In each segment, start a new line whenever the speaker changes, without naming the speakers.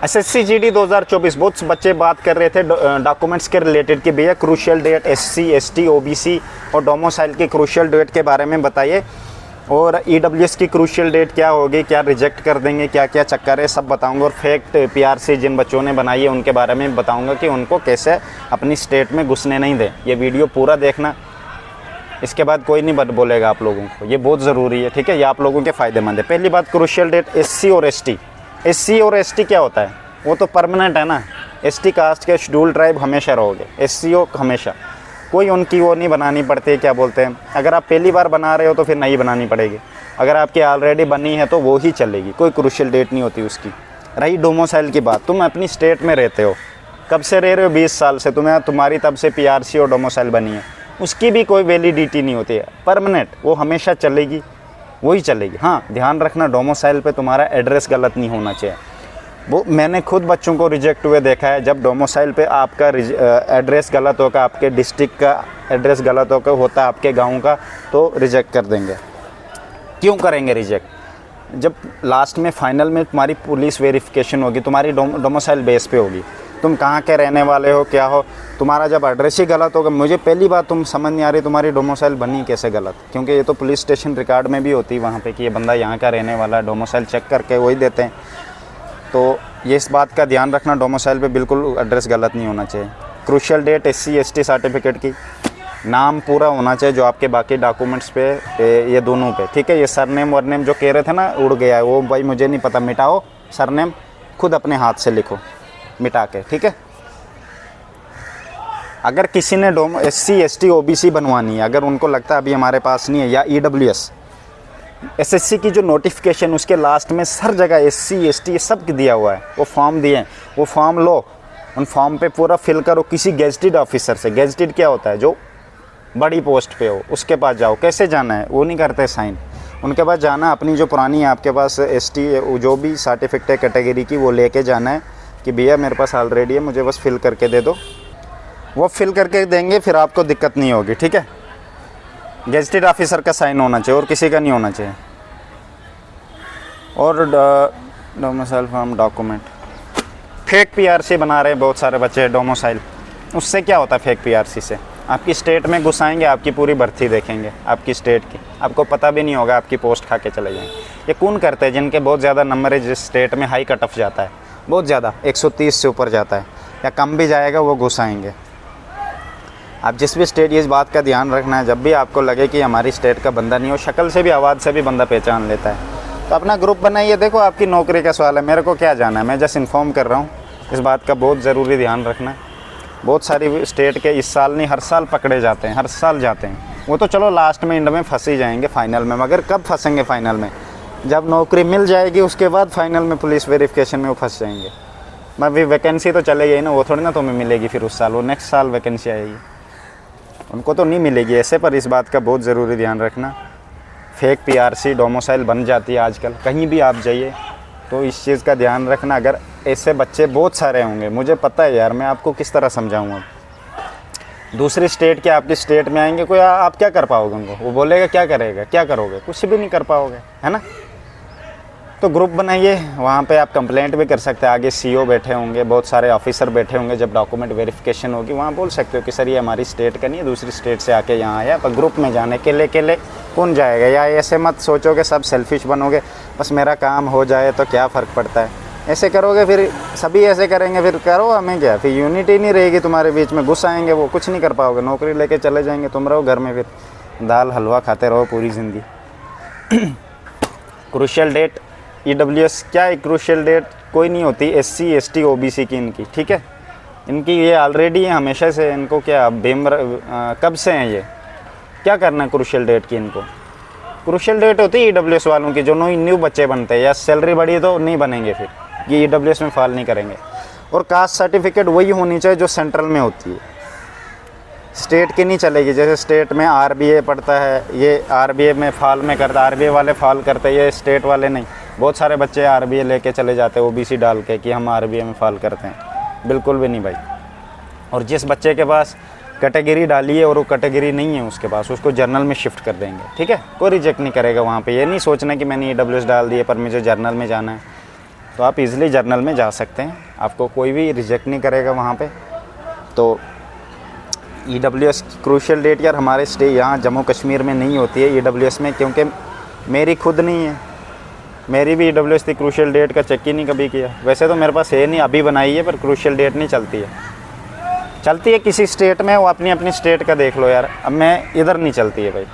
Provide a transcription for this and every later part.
SSC GD 2024 बहुत बच्चे बात कर रहे थे डॉक्यूमेंट्स के रिलेटेड कि भैया crucial date SC ST OBC और डोमिसाइल की क्रूशियल डेट के बारे में बताइए, और ईडब्ल्यूएस की क्रूशियल डेट क्या होगी, क्या रिजेक्ट कर देंगे, क्या क्या चक्कर है, सब बताऊंगा। और फैक्ट पीआरसी जिन बच्चों ने बनाई है उनके बारे में बताऊंगा कि उनको कैसे अपनी स्टेट में घुसने नहीं दें। ये वीडियो पूरा देखना, इसके बाद कोई नहीं बोलेगा आप लोगों को, ये बहुत ज़रूरी है, ठीक है, ये आप लोगों के फ़ायदेमंद है। पहली बात, क्रूशियल डेट एससी और एसटी। एससी और एसटी क्या होता है, वो तो परमानेंट है ना। एसटी कास्ट के शेड्यूल ट्राइब हमेशा रहोगे, एससी ओ हमेशा, कोई उनकी वो नहीं बनानी पड़ती है, क्या बोलते हैं, अगर आप पहली बार बना रहे हो तो फिर नहीं बनानी पड़ेगी, अगर आपकी ऑलरेडी बनी है तो वो ही चलेगी, कोई क्रूशियल डेट नहीं होती उसकी। रही डोमिसाइल की बात, तुम अपनी स्टेट में रहते हो, कब से रह रहे हो, 20 साल से, तुम्हारी तब से पीआरसी और डोमिसाइल बनी है, उसकी भी कोई वैलिडिटी नहीं होती है, परमानेंट, वो हमेशा चलेगी, वही चलेगी। हाँ, ध्यान रखना डोमिसाइल पे तुम्हारा एड्रेस गलत नहीं होना चाहिए। वो मैंने खुद बच्चों को रिजेक्ट हुए देखा है, जब डोमिसाइल पे आपका एड्रेस गलत होगा, आपके डिस्ट्रिक्ट का एड्रेस गलत होता है, आपके गांव का, तो रिजेक्ट कर देंगे। क्यों करेंगे रिजेक्ट? जब लास्ट में फाइनल में तुम्हारी पुलिस वेरिफिकेशन होगी, तुम्हारी डोमिसाइल बेस पे होगी, तुम कहाँ के रहने वाले हो, क्या हो, तुम्हारा जब एड्रेस ही गलत होगा। मुझे पहली बात तुम समझ नहीं आ रही तुम्हारी डोमिसाइल बनी कैसे गलत, क्योंकि ये तो पुलिस स्टेशन रिकॉर्ड में भी होती है वहाँ पे कि ये बंदा यहाँ का रहने वाला है, डोमिसाइल चेक करके वही देते हैं। तो ये इस बात का ध्यान रखना, डोमिसाइल पे बिल्कुल एड्रेस गलत नहीं होना चाहिए। Crucial date SC ST certificate की, नाम पूरा होना चाहिए जो आपके बाकी डॉक्यूमेंट्स पे, ये दोनों पे, ठीक है। ये सरनेम वरनेम जो कह रहे थे ना उड़ गया है, वो भाई मुझे नहीं पता, मिटाओ सरनेम, खुद अपने हाथ से लिखो मिटा के, ठीक है। अगर किसी ने एससी एसटी ओबीसी बनवानी है, अगर उनको लगता है अभी हमारे पास नहीं है, या ईडब्ल्यूएस एसएससी की जो नोटिफिकेशन उसके लास्ट में हर जगह एससी एसटी सब दिया हुआ है, वो फॉर्म दिए हैं, वो फॉर्म लो, उन फॉर्म पे पूरा फिल करो किसी गेजेटेड ऑफिसर से। गेजेटेड क्या होता है, जो बड़ी पोस्ट पे हो उसके पास जाओ। कैसे जाना है, वो नहीं करते साइन, उनके पास जाना, अपनी जो पुरानी है आपके पास एसटी जो भी सर्टिफिकेट है कैटेगरी की, वो लेके जाना है कि भैया मेरे पास ऑलरेडी है, मुझे बस फिल करके दे दो। वो फिल करके देंगे, फिर आपको दिक्कत नहीं होगी, ठीक है। गेजेटेड ऑफिसर का साइन होना चाहिए और किसी का नहीं होना चाहिए। और domicile form document, fake PRC बना रहे हैं बहुत सारे बच्चे डोमिसाइल। उससे क्या होता है फेक पीआरसी से, आपकी स्टेट में घुसाएंगे, आपकी पूरी भर्ती देखेंगे आपकी स्टेट की, आपको पता भी नहीं होगा, आपकी पोस्ट खा के चले जाएंगे। ये कौन करते हैं जिनके बहुत ज़्यादा नंबर है, जिस स्टेट में हाई कट ऑफ जाता है, बहुत ज़्यादा 130 से ऊपर जाता है या कम भी जाएगा, वो घुसाएंगे। आप जिस भी स्टेट, ये इस बात का ध्यान रखना है, जब भी आपको लगे कि हमारी स्टेट का बंदा नहीं हो, शक्ल से भी आवाज़ से भी बंदा पहचान लेता है, तो अपना ग्रुप बनाइए। देखो आपकी नौकरी का सवाल है, मेरे को क्या जाना है, मैं जस्ट इन्फॉर्म कर रहा हूँ। इस बात का बहुत ज़रूरी ध्यान रखना है। बहुत सारी स्टेट के इस साल नहीं हर साल पकड़े जाते हैं, हर साल जाते हैं। वो तो चलो लास्ट में एंड में फंस ही जाएंगे फाइनल में, मगर कब फंसेंगे फाइनल में, जब नौकरी मिल जाएगी उसके बाद फाइनल में पुलिस वेरिफिकेशन में वो फंस जाएंगे। मैं वैकेंसी तो चलेगी ही ना, वो थोड़ी ना तुम्हें मिलेगी फिर उस साल, वो नेक्स्ट साल वैकेंसी आएगी, उनको तो नहीं मिलेगी ऐसे। पर इस बात का बहुत ज़रूरी ध्यान रखना, फेक पीआरसी डोमिसाइल बन जाती है आजकल, कहीं भी आप जाइए, तो इस चीज़ का ध्यान रखना। अगर ऐसे बच्चे बहुत सारे होंगे, मुझे पता है यार, मैं आपको किस तरह समझाऊँगा। दूसरी स्टेट के आपकी स्टेट में आएंगे, कोई आप क्या कर पाओगे उनको, वो बोलेगा क्या करेगा, क्या करोगे, कुछ भी नहीं कर पाओगे, है ना। तो ग्रुप बनाइए, वहाँ पे आप कंप्लेंट भी कर सकते हैं, आगे सीओ बैठे होंगे, बहुत सारे ऑफिसर बैठे होंगे, जब डॉक्यूमेंट वेरिफिकेशन होगी वहाँ बोल सकते हो कि सर ये हमारी स्टेट का नहीं है, दूसरी स्टेट से आके यहाँ आया। पर ग्रुप में जाने अकेले कौन जाएगा, या ऐसे मत सोचो कि सब सेल्फिश बनोगे, बस मेरा काम हो जाए तो क्या फ़र्क पड़ता है। ऐसे करोगे फिर सभी ऐसे करेंगे, फिर करो हमें क्या, फिर यूनिटी नहीं रहेगी तुम्हारे बीच में, घुस आएंगे, वो कुछ नहीं कर पाओगे, नौकरी लेके चले जाएंगे, तुम रहो घर में फिर दाल हलवा खाते रहो पूरी ज़िंदगी। क्रूशियल डेट ईडब्ल्यूएस क्या है, क्रूशियल डेट कोई नहीं होती, एससी एसटी ओबीसी की इनकी, ठीक है। इनकी ये ऑलरेडी है हमेशा से, इनको क्या कब से हैं ये, क्या करना है क्रूशियल डेट की इनको। क्रूशियल डेट होती है ईडब्ल्यूएस वालों की, जो न्यू बच्चे बनते हैं या सैलरी बढ़ी तो नहीं बनेंगे, फिर ये ईडब्ल्यूएस में फॉल नहीं करेंगे। और कास्ट सर्टिफिकेट वही होनी चाहिए जो सेंट्रल में होती है, स्टेट की नहीं चलेगी। जैसे स्टेट में आरबीए पड़ता है, ये आरबीए में फॉल में करता, आरबीए वाले फॉल करते हैं, ये स्टेट वाले नहीं। बहुत सारे बच्चे आरबीए लेके चले जाते हैं ओबीसी डाल के कि हम आरबीए में फॉल करते हैं, बिल्कुल भी नहीं भाई। और जिस बच्चे के पास कैटेगरी डाली है और वो कैटेगरी नहीं है उसके पास, उसको जर्नल में शिफ्ट कर देंगे, ठीक है। कोई रिजेक्ट नहीं करेगा वहाँ पे। ये नहीं सोचना कि मैंने ईडब्ल्यूएस डाल दिए पर मुझे जर्नल में जाना है, तो आप इजीली जर्नल में जा सकते हैं, आपको कोई भी रिजेक्ट नहीं करेगा वहाँ पे। तो EWS की क्रूशियल डेट यार हमारे स्टे यहाँ जम्मू कश्मीर में नहीं होती है EWS में, क्योंकि मेरी खुद नहीं है, मेरी भी EWS थी, क्रूशियल डेट का चेक ही नहीं कभी किया। वैसे तो मेरे पास है नहीं, अभी बनाई है, पर क्रूशियल डेट नहीं चलती है। चलती है किसी स्टेट में, वो अपनी अपनी स्टेट का देख लो यार, अब मैं इधर नहीं चलती है भाई।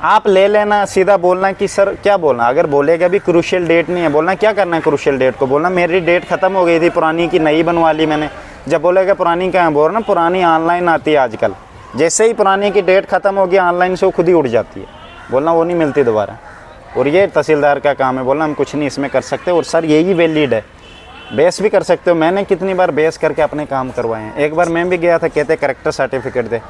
आप ले लेना, सीधा बोलना कि सर क्या बोलना, अगर बोलेगा भी क्रूशियल डेट नहीं है, बोलना क्या करना है क्रूशियल डेट को, बोलना मेरी डेट ख़त्म हो गई थी पुरानी की, नई बनवा ली मैंने। जब बोलेगा पुरानी कहाँ है, बोल ना पुरानी ऑनलाइन आती है आजकल, जैसे ही पुरानी की डेट ख़त्म होगी ऑनलाइन से वो खुद ही उड़ जाती है, बोलना वो नहीं मिलती दोबारा। और ये तहसीलदार का काम है, बोलना हम कुछ नहीं इसमें कर सकते, और सर यही वैलिड है, बेस भी कर सकते हो। मैंने कितनी बार बेस करके अपने काम करवाए हैं। एक बार मैं भी गया था, कहते करेक्टर सर्टिफिकेट दे,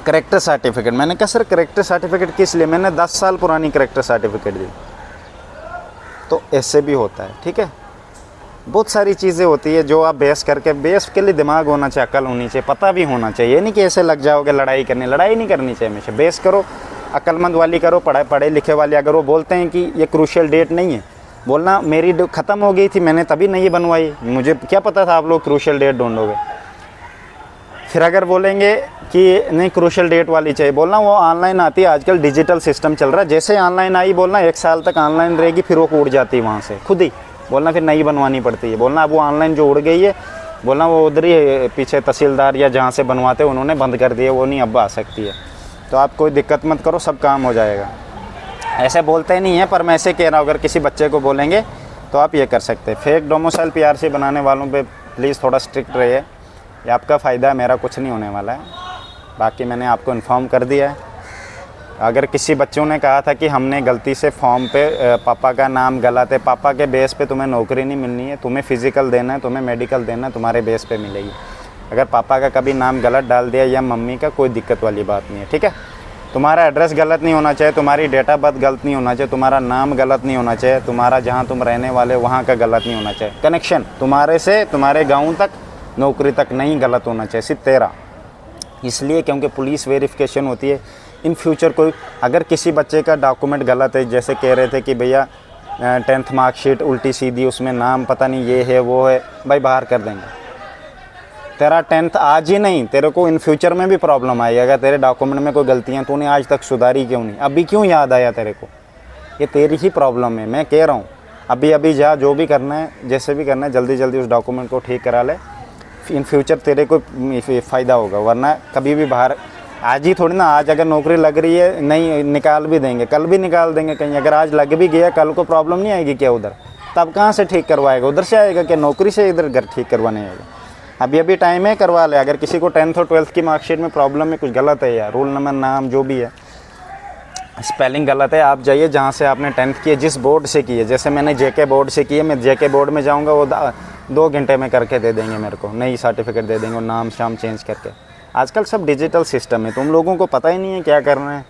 करेक्टर सर्टिफिकेट, मैंने कहा सर करेक्टर सर्टिफिकेट किस लिए, मैंने 10 साल पुरानी करेक्टर सर्टिफिकेट दी। तो ऐसे भी होता है, ठीक है। बहुत सारी चीज़ें होती है जो आप बेस करके, बेस के लिए दिमाग होना चाहिए, अकल होनी चाहिए, पता भी होना चाहिए। ये नहीं कि ऐसे लग जाओगे लड़ाई करने, लड़ाई नहीं करनी चाहिए हमेशा। बेस करो, अक्लमंद वाली करो, पढ़े लिखे वाली। अगर वो बोलते हैं कि ये क्रूशियल डेट नहीं है, बोलना मेरी ख़त्म हो गई थी, मैंने तभी नहीं बनवाई, मुझे क्या पता था आप लोग क्रूशियल डेट ढूंढोगे। फिर अगर बोलेंगे कि नहीं क्रूशियल डेट वाली चाहिए, बोलना वो ऑनलाइन आती है, आजकल डिजिटल सिस्टम चल रहा है, जैसे ऑनलाइन आई बोलना 1 साल तक ऑनलाइन रहेगी, फिर वो उड़ जाती है वहाँ से खुद ही, बोलना फिर नई बनवानी पड़ती है। बोलना अब वो ऑनलाइन जो उड़ गई है, बोलना वो उधर ही पीछे तहसीलदार या जहाँ से बनवाते उन्होंने बंद कर दिया, वो नहीं अब आ सकती है। तो आप कोई दिक्कत मत करो, सब काम हो जाएगा। ऐसे बोलते नहीं है, पर मैं ऐसे कह रहा हूँ, अगर किसी बच्चे को बोलेंगे तो आप ये कर सकते हैं। फेक डोमिसाइल PRC बनाने वालों पे प्लीज़ थोड़ा स्ट्रिक्ट रहिए, ये आपका फ़ायदा है, मेरा कुछ नहीं होने वाला है। बाकी मैंने आपको इन्फॉर्म कर दिया है। अगर किसी बच्चों ने कहा था कि हमने गलती से फॉर्म पे पापा का नाम गलत है, पापा के बेस पे तुम्हें नौकरी नहीं मिलनी है, तुम्हें फ़िज़िकल देना है, तुम्हें मेडिकल देना है, तुम्हारे बेस पे मिलेगी। अगर पापा का कभी नाम गलत डाल दिया या मम्मी का, कोई दिक्कत वाली बात नहीं है, ठीक है। तुम्हारा एड्रेस गलत नहीं होना चाहिए, तुम्हारी डेट ऑफ बर्थ गलत नहीं होना चाहिए, तुम्हारा नाम गलत नहीं होना चाहिए, तुम्हारा जहाँ तुम रहने वाले वहाँ का गलत नहीं होना चाहिए, कनेक्शन तुम्हारे से तुम्हारे गाँव तक, नौकरी तक नहीं गलत होना चाहिए, सिर्फ तेरा। इसलिए क्योंकि पुलिस वेरिफिकेशन होती है। इन फ्यूचर कोई अगर किसी बच्चे का डॉक्यूमेंट गलत है, जैसे कह रहे थे कि भैया 10th मार्कशीट उल्टी सीधी, उसमें नाम पता नहीं ये है वो है, भाई बाहर कर देंगे। तेरा 10th आज ही नहीं, तेरे को इन फ्यूचर में भी प्रॉब्लम आएगी। अगर तेरे डॉक्यूमेंट में कोई गलतियाँ तूने आज तक सुधारी क्यों नहीं, अभी क्यों याद आया तेरे को, ये तेरी ही प्रॉब्लम है। मैं कह रहा हूँ अभी जा, जो भी करना है, जैसे भी करना है, जल्दी जल्दी उस डॉक्यूमेंट को ठीक करा ले। इन फ्यूचर तेरे को फ़ायदा होगा, वरना कभी भी बाहर आज ही थोड़ी ना, आज अगर नौकरी लग रही है नहीं निकाल भी देंगे, कल भी निकाल देंगे कहीं। अगर आज लग भी गया, कल को प्रॉब्लम नहीं आएगी क्या उधर, तब कहाँ से ठीक करवाएगा, उधर से आएगा क्या, नौकरी से इधर घर ठीक करवाने आएगा। अभी टाइम है, करवा ले। अगर किसी को 10th और 12th की मार्कशीट में प्रॉब्लम है, कुछ गलत है या रोल नंबर नाम जो भी है, स्पेलिंग गलत है, आप जाइए जहाँ से आपने 10th की है, जिस बोर्ड से की है। जैसे मैंने JK बोर्ड से की है, मैं JK बोर्ड में जाऊँगा, वो 2 घंटे में करके दे देंगे मेरे को, नई सर्टिफिकेट दे देंगे, नाम शाम चेंज करके। आजकल सब डिजिटल सिस्टम है, तुम लोगों को पता ही नहीं है क्या करना है,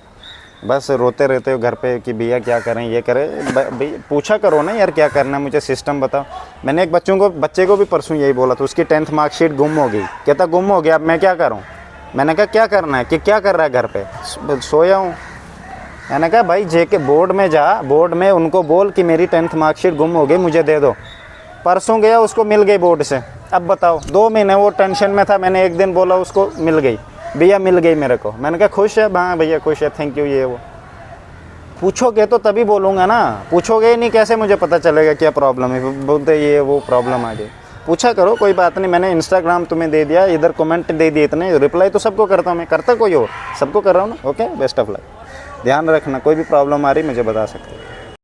बस रोते रहते हो घर पे कि भैया क्या करें, ये करें। भाई पूछा करो ना यार क्या करना है, मुझे सिस्टम बताओ। मैंने एक बच्चे को भी परसों यही बोला था, उसकी 10th मार्कशीट गुम हो गई। कहता गुम हो गया, अब मैं क्या करूँ। मैंने कहा क्या करना है, कि क्या कर रहा है घर पे, सोया हूँ। मैंने कहा भाई JK बोर्ड में जा, बोर्ड में उनको बोल कि मेरी 10th मार्कशीट गुम हो गई, मुझे दे दो। परसों गया, उसको मिल गई बोर्ड से। अब बताओ, 2 महीने वो टेंशन में था, मैंने एक दिन बोला उसको मिल गई, भैया मिल गई मेरे को। मैंने कहा खुश है, हाँ भैया खुश है, थैंक यू, ये वो। पूछोगे तो तभी बोलूँगा ना, पूछोगे ही नहीं कैसे मुझे पता चलेगा क्या प्रॉब्लम है। बोलते ये वो प्रॉब्लम आ गई। पूछा करो, कोई बात नहीं। मैंने इंस्टाग्राम तुम्हें दे दिया, इधर कमेंट दे दिए इतने, रिप्लाई तो सबको करता हूँ मैं, करता कोई और, सबको कर रहा हूँ ना। Okay, best of luck. ध्यान रखना, कोई भी प्रॉब्लम आ रही मुझे बता सकते हो।